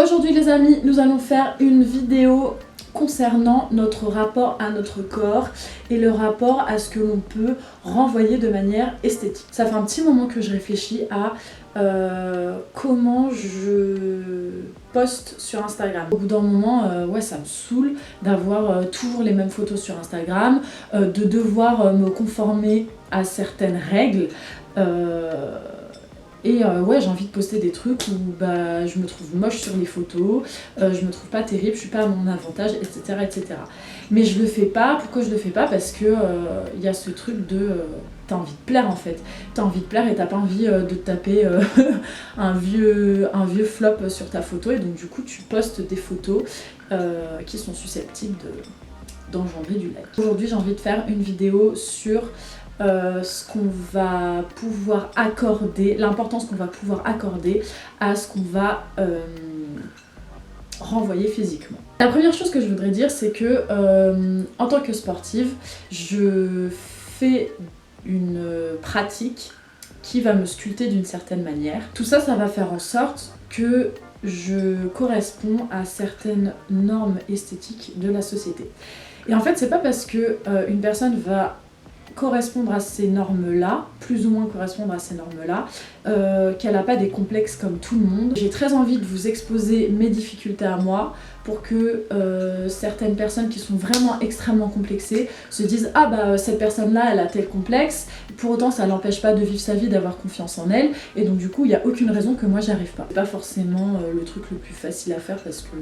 Aujourd'hui les amis, nous allons faire une vidéo concernant notre rapport à notre corps et le rapport à ce que l'on peut renvoyer de manière esthétique. Ça fait un petit moment que je réfléchis à comment je poste sur Instagram. Au bout d'un moment, ouais, ça me saoule d'avoir toujours les mêmes photos sur Instagram, de devoir me conformer à certaines règles. Ouais, j'ai envie de poster des trucs où bah, je me trouve moche sur les photos, je me trouve pas terrible, je suis pas à mon avantage, etc. etc. Mais je le fais pas. Pourquoi je le fais pas? Parce que y a ce truc de t'as envie de plaire en fait. T'as envie de plaire et t'as pas envie de taper un vieux flop sur ta photo, et donc du coup tu postes des photos qui sont susceptibles d'engendrer du like. Aujourd'hui j'ai envie de faire une vidéo sur ce qu'on va pouvoir accorder, l'importance qu'on va pouvoir accorder à ce qu'on va renvoyer physiquement. La première chose que je voudrais dire, c'est que en tant que sportive, je fais une pratique qui va me sculpter d'une certaine manière. Tout ça, ça va faire en sorte que je corresponds à certaines normes esthétiques de la société. Et en fait, c'est pas parce que une personne va correspondre à ces normes-là, plus ou moins correspondre à ces normes-là, qu'elle n'a pas des complexes comme tout le monde. J'ai très envie de vous exposer mes difficultés à moi pour que certaines personnes qui sont vraiment extrêmement complexées se disent « Ah bah cette personne-là, elle a tel complexe, pour autant ça l'empêche pas de vivre sa vie, d'avoir confiance en elle, et donc du coup il n'y a aucune raison que moi j'y arrive pas. » C'est pas forcément le truc le plus facile à faire parce que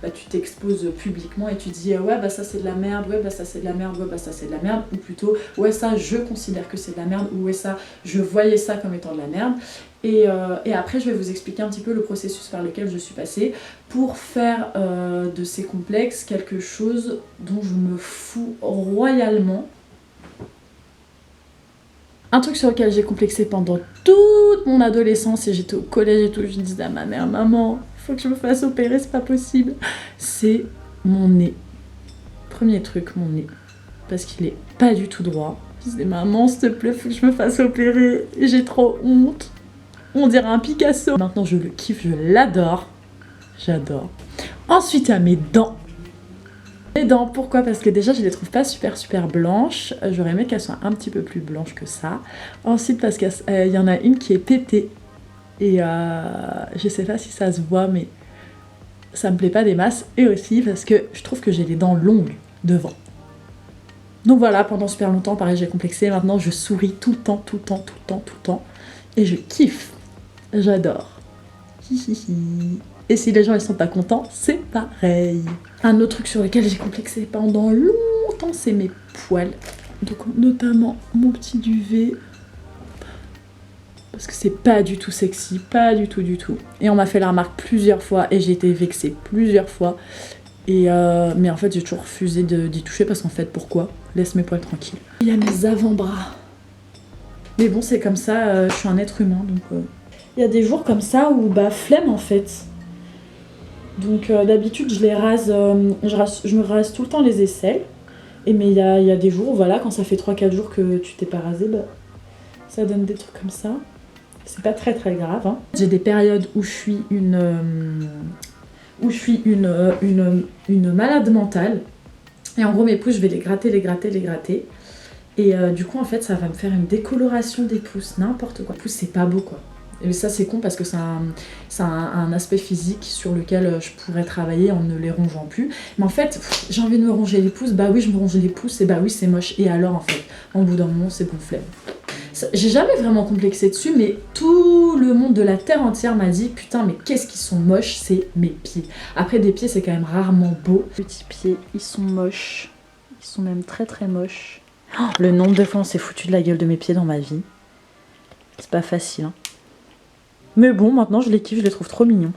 bah, tu t'exposes publiquement et tu dis « Ouais bah ça c'est de la merde, ouais bah ça c'est de la merde, ouais bah ça c'est de la merde », ou plutôt « Ouais ça je considère que c'est de la merde », ou « Ouais ça je voyais ça comme étant de la merde ». Et après je vais vous expliquer un petit peu le processus par lequel je suis passée pour faire de ces complexes quelque chose dont je me fous royalement. Un truc sur lequel j'ai complexé pendant toute mon adolescence, et j'étais au collège et tout, je disais à ma mère « Maman, faut que je me fasse opérer, c'est pas possible », c'est mon nez. Premier truc, mon nez. Parce qu'il est pas du tout droit. Je disais « Maman, s'il te plaît, faut que je me fasse opérer, j'ai trop honte. On dirait un Picasso. » Maintenant, je le kiffe, je l'adore. J'adore. Ensuite, il y a mes dents. Les dents, pourquoi? Parce que déjà, je les trouve pas super blanches. J'aurais aimé qu'elles soient un petit peu plus blanches que ça. Ensuite, parce qu'il y en a une qui est pétée. Et je sais pas si ça se voit, mais ça me plaît pas des masses. Et aussi parce que je trouve que j'ai les dents longues devant. Donc voilà, pendant super longtemps, pareil, j'ai complexé. Maintenant, je souris tout le temps. Et je kiffe. J'adore. Et si les gens ils sont pas contents, c'est pareil. Un autre truc sur lequel j'ai complexé pendant longtemps, c'est mes poils. Donc notamment mon petit duvet. Parce que c'est pas du tout sexy, pas du tout. Et on m'a fait la remarque plusieurs fois et j'ai été vexée plusieurs fois. Mais en fait j'ai toujours refusé d'y toucher parce qu'en fait pourquoi? Laisse mes poils tranquilles. Il y a mes avant-bras. Mais bon c'est comme ça, je suis un être humain donc... Il y a des jours comme ça où bah flemme en fait. Donc d'habitude je les rase, je me rase tout le temps les aisselles. Mais il y a des jours où voilà, quand ça fait 3-4 jours que tu t'es pas rasé, bah, ça donne des trucs comme ça. C'est pas très grave. Hein. J'ai des périodes où je suis une malade mentale. Et en gros mes pouces je vais les gratter. Et du coup en fait ça va me faire une décoloration des pouces, n'importe quoi. Les pouces c'est pas beau quoi. Et ça c'est con parce que ça a un aspect physique sur lequel je pourrais travailler en ne les rongeant plus. Mais en fait, j'ai envie de me ronger les pouces, bah oui je me ronge les pouces et bah oui c'est moche. Et alors en fait, au bout d'un moment c'est bon flemme. J'ai jamais vraiment complexé dessus, mais tout le monde de la terre entière m'a dit putain mais qu'est-ce qu'ils sont moches, c'est mes pieds. Après des pieds c'est quand même rarement beau. Petits pieds, ils sont moches, ils sont même très moches. Oh, le nombre de fois on s'est foutu de la gueule de mes pieds dans ma vie, c'est pas facile hein. Mais bon, maintenant je les kiffe, je les trouve trop mignons.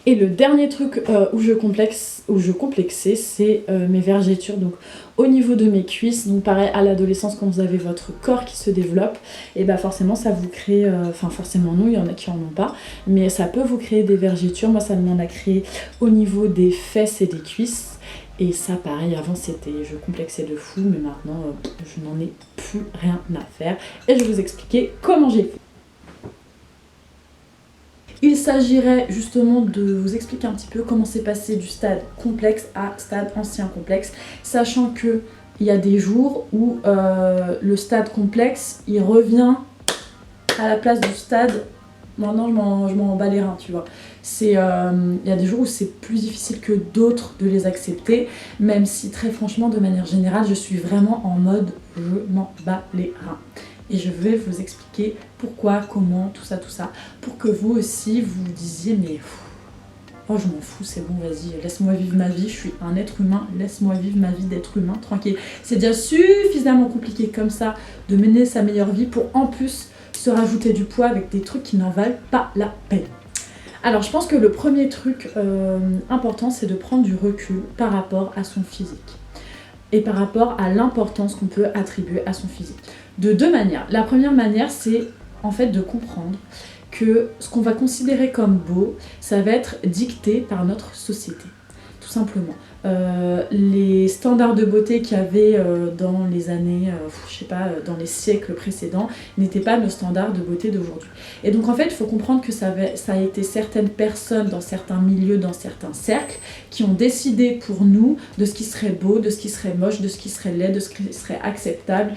Et le dernier truc où je complexais, c'est mes vergetures. Donc au niveau de mes cuisses, donc pareil à l'adolescence quand vous avez votre corps qui se développe, et bah forcément ça vous crée, enfin forcément non, il y en a qui en ont pas, mais ça peut vous créer des vergetures. Moi ça m'en a créé au niveau des fesses et des cuisses. Et ça pareil, avant je complexais de fou, mais maintenant je n'en ai plus rien à faire. Et je vais vous expliquer comment j'ai fait. Il s'agirait justement de vous expliquer un petit peu comment c'est passé du stade complexe à stade ancien complexe, sachant que il y a des jours où le stade complexe il revient à la place du stade. Maintenant je m'en bats les reins, tu vois. Il y a des jours où c'est plus difficile que d'autres de les accepter, même si très franchement de manière générale je suis vraiment en mode je m'en bats les reins. Et je vais vous expliquer pourquoi, comment, tout ça, pour que vous aussi vous disiez mais oh je m'en fous, c'est bon, vas-y, laisse-moi vivre ma vie, je suis un être humain, laisse-moi vivre ma vie d'être humain, tranquille. C'est déjà suffisamment compliqué comme ça de mener sa meilleure vie pour en plus se rajouter du poids avec des trucs qui n'en valent pas la peine. Alors je pense que le premier truc important c'est de prendre du recul par rapport à son physique et par rapport à l'importance qu'on peut attribuer à son physique. De deux manières. La première manière c'est en fait de comprendre que ce qu'on va considérer comme beau, ça va être dicté par notre société, tout simplement. Les standards de beauté qu'il y avait dans les années, dans les siècles précédents, n'étaient pas nos standards de beauté d'aujourd'hui. Et donc en fait, il faut comprendre que ça a été certaines personnes dans certains milieux, dans certains cercles, qui ont décidé pour nous de ce qui serait beau, de ce qui serait moche, de ce qui serait laid, de ce qui serait acceptable,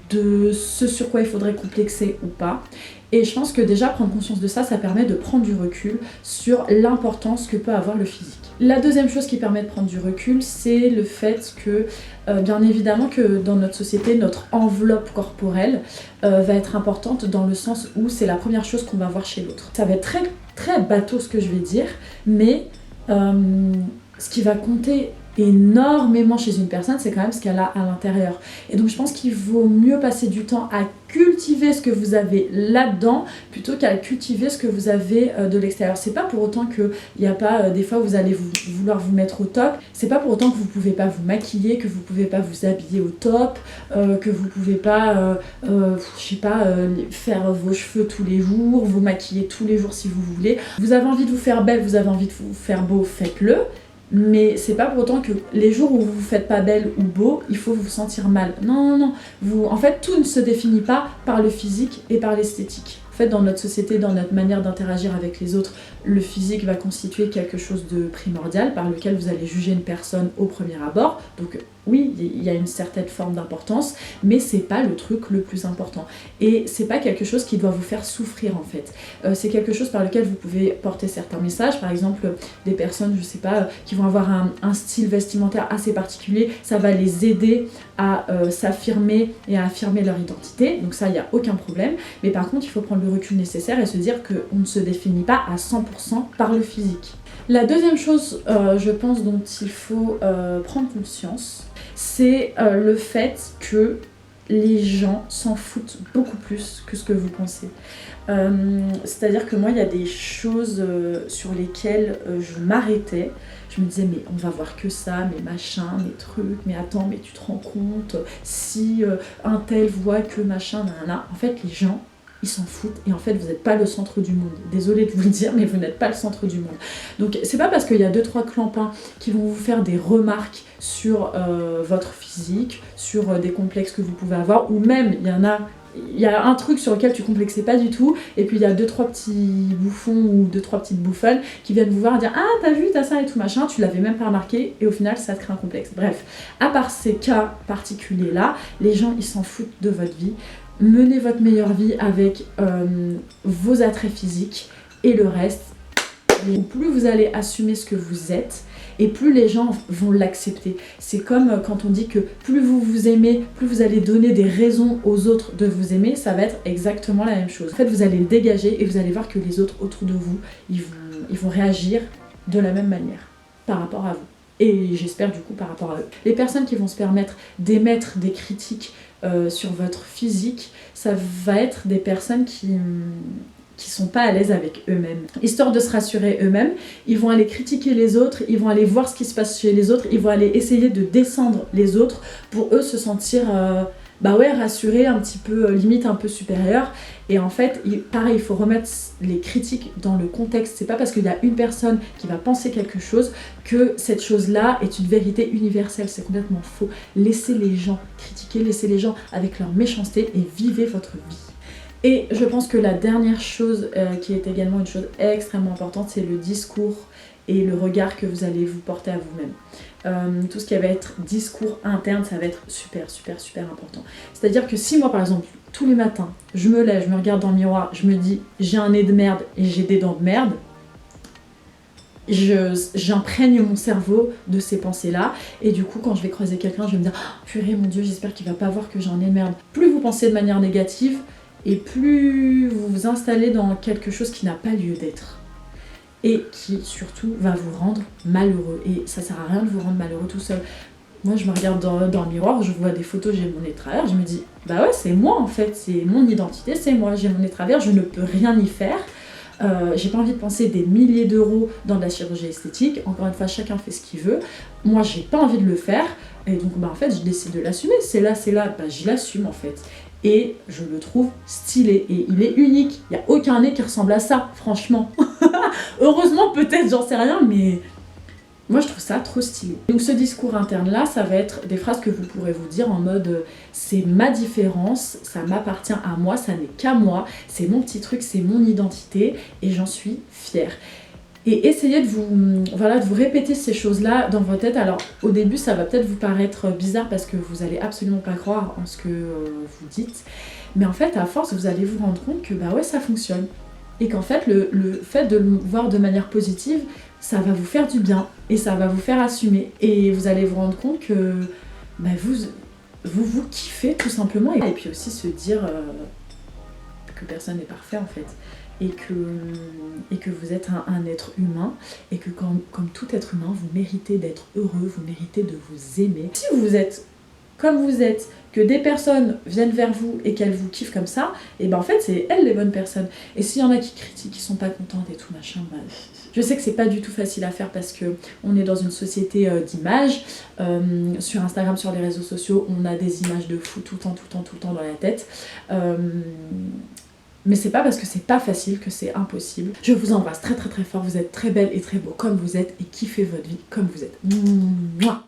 de ce sur quoi il faudrait complexer ou pas. Et je pense que déjà prendre conscience de ça, ça permet de prendre du recul sur l'importance que peut avoir le physique. La deuxième chose qui permet de prendre du recul, c'est le fait que, bien évidemment, que dans notre société, notre enveloppe corporelle va être importante dans le sens où c'est la première chose qu'on va voir chez l'autre. Ça va être très, très bateau ce que je vais dire, mais ce qui va compter énormément chez une personne, c'est quand même ce qu'elle a à l'intérieur. Et donc je pense qu'il vaut mieux passer du temps à cultiver ce que vous avez là-dedans plutôt qu'à cultiver ce que vous avez de l'extérieur. C'est pas pour autant qu'il n'y a pas des fois où vous allez vouloir vous mettre au top, c'est pas pour autant que vous pouvez pas vous maquiller, que vous pouvez pas vous habiller au top, que vous pouvez pas faire vos cheveux tous les jours, vous maquiller tous les jours si vous voulez. Vous avez envie de vous faire belle, vous avez envie de vous faire beau, faites-le. Mais c'est pas pour autant que les jours où vous vous faites pas belle ou beau, il faut vous sentir mal. Non. En fait, tout ne se définit pas par le physique et par l'esthétique. En fait, dans notre société, dans notre manière d'interagir avec les autres, le physique va constituer quelque chose de primordial par lequel vous allez juger une personne au premier abord. Donc oui, il y a une certaine forme d'importance, mais c'est pas le truc le plus important. Et c'est pas quelque chose qui doit vous faire souffrir en fait. C'est quelque chose par lequel vous pouvez porter certains messages. Par exemple, des personnes, je sais pas, qui vont avoir un style vestimentaire assez particulier, ça va les aider à s'affirmer et à affirmer leur identité. Donc ça, il n'y a aucun problème. Mais par contre, il faut prendre le recul nécessaire et se dire qu'on ne se définit pas à 100% par le physique. La deuxième chose, je pense, dont il faut prendre conscience, c'est le fait que les gens s'en foutent beaucoup plus que ce que vous pensez. C'est-à-dire que moi, il y a des choses sur lesquelles je m'arrêtais. Je me disais, mais on va voir que ça, mais machin, mes trucs, mais attends, mais tu te rends compte, si un tel voit que machin, nanana. En fait, les gens, ils s'en foutent et en fait vous n'êtes pas le centre du monde. Désolée de vous le dire, mais vous n'êtes pas le centre du monde. Donc c'est pas parce qu'il y a 2-3 clampins qui vont vous faire des remarques sur votre physique, sur des complexes que vous pouvez avoir, ou même il y a un truc sur lequel tu complexais pas du tout, et puis il y a 2-3 petits bouffons ou 2-3 petites bouffonnes qui viennent vous voir et dire « Ah, t'as vu, t'as ça et tout machin, tu l'avais même pas remarqué » et au final ça te crée un complexe. Bref, à part ces cas particuliers-là, les gens ils s'en foutent de votre vie. Menez votre meilleure vie avec vos attraits physiques et le reste. Et plus vous allez assumer ce que vous êtes, et plus les gens vont l'accepter. C'est comme quand on dit que plus vous vous aimez, plus vous allez donner des raisons aux autres de vous aimer, ça va être exactement la même chose. En fait, vous allez le dégager et vous allez voir que les autres autour de vous, ils vont réagir de la même manière par rapport à vous. Et j'espère du coup par rapport à eux. Les personnes qui vont se permettre d'émettre des critiques sur votre physique, ça va être des personnes qui sont pas à l'aise avec eux-mêmes. Histoire de se rassurer eux-mêmes, ils vont aller critiquer les autres, ils vont aller voir ce qui se passe chez les autres, ils vont aller essayer de descendre les autres pour eux se sentir rassurés, un petit peu, limite un peu supérieurs. Et en fait, pareil, il faut remettre les critiques dans le contexte. C'est pas parce qu'il y a une personne qui va penser quelque chose que cette chose-là est une vérité universelle. C'est complètement faux. Laissez les gens critiquer, laissez les gens avec leur méchanceté et vivez votre vie. Et je pense que la dernière chose qui est également une chose extrêmement importante, c'est le discours et le regard que vous allez vous porter à vous-même. Tout ce qui va être discours interne, ça va être super important. C'est-à-dire que si moi par exemple, tous les matins, je me lève, je me regarde dans le miroir, je me dis j'ai un nez de merde et j'ai des dents de merde, j'imprègne mon cerveau de ces pensées-là, et du coup quand je vais croiser quelqu'un, je vais me dire oh, purée mon Dieu, j'espère qu'il va pas voir que j'ai un nez de merde. Plus vous pensez de manière négative, et plus vous vous installez dans quelque chose qui n'a pas lieu d'être. Et qui surtout va vous rendre malheureux. Et ça sert à rien de vous rendre malheureux tout seul. Moi je me regarde dans le miroir, je vois des photos, j'ai mon nez de travers, je me dis bah ouais c'est moi en fait, c'est mon identité, c'est moi, j'ai mon nez de travers, je ne peux rien y faire. J'ai pas envie de penser des milliers d'euros dans de la chirurgie esthétique, encore une fois chacun fait ce qu'il veut, moi j'ai pas envie de le faire, et donc bah en fait je décide de l'assumer, c'est là, bah je l'assume en fait. Et je le trouve stylé, et il est unique, il n'y a aucun nez qui ressemble à ça, franchement. Heureusement peut-être, j'en sais rien, mais moi je trouve ça trop stylé. Donc ce discours interne là, ça va être des phrases que vous pourrez vous dire en mode c'est ma différence, ça m'appartient à moi, ça n'est qu'à moi, c'est mon petit truc, c'est mon identité et j'en suis fière. Et essayez de vous répéter ces choses-là dans votre tête. Alors au début ça va peut-être vous paraître bizarre parce que vous allez absolument pas croire en ce que vous dites, mais en fait à force vous allez vous rendre compte que bah ouais ça fonctionne. Et qu'en fait le fait de le voir de manière positive, ça va vous faire du bien et ça va vous faire assumer. Et vous allez vous rendre compte que bah, vous kiffez tout simplement. Et puis aussi se dire que personne n'est parfait en fait. Et que vous êtes un être humain. Et que comme tout être humain, vous méritez d'être heureux, vous méritez de vous aimer. Si vous êtes comme vous êtes, que des personnes viennent vers vous et qu'elles vous kiffent comme ça, et ben en fait c'est elles les bonnes personnes. Et s'il y en a qui critiquent, qui sont pas contentes et tout machin, bah, je sais que c'est pas du tout facile à faire parce que on est dans une société d'images. Sur Instagram, sur les réseaux sociaux, on a des images de fou tout le temps dans la tête. Mais c'est pas parce que c'est pas facile que c'est impossible. Je vous embrasse très fort, vous êtes très belle et très beau comme vous êtes et kiffez votre vie comme vous êtes. Mouah.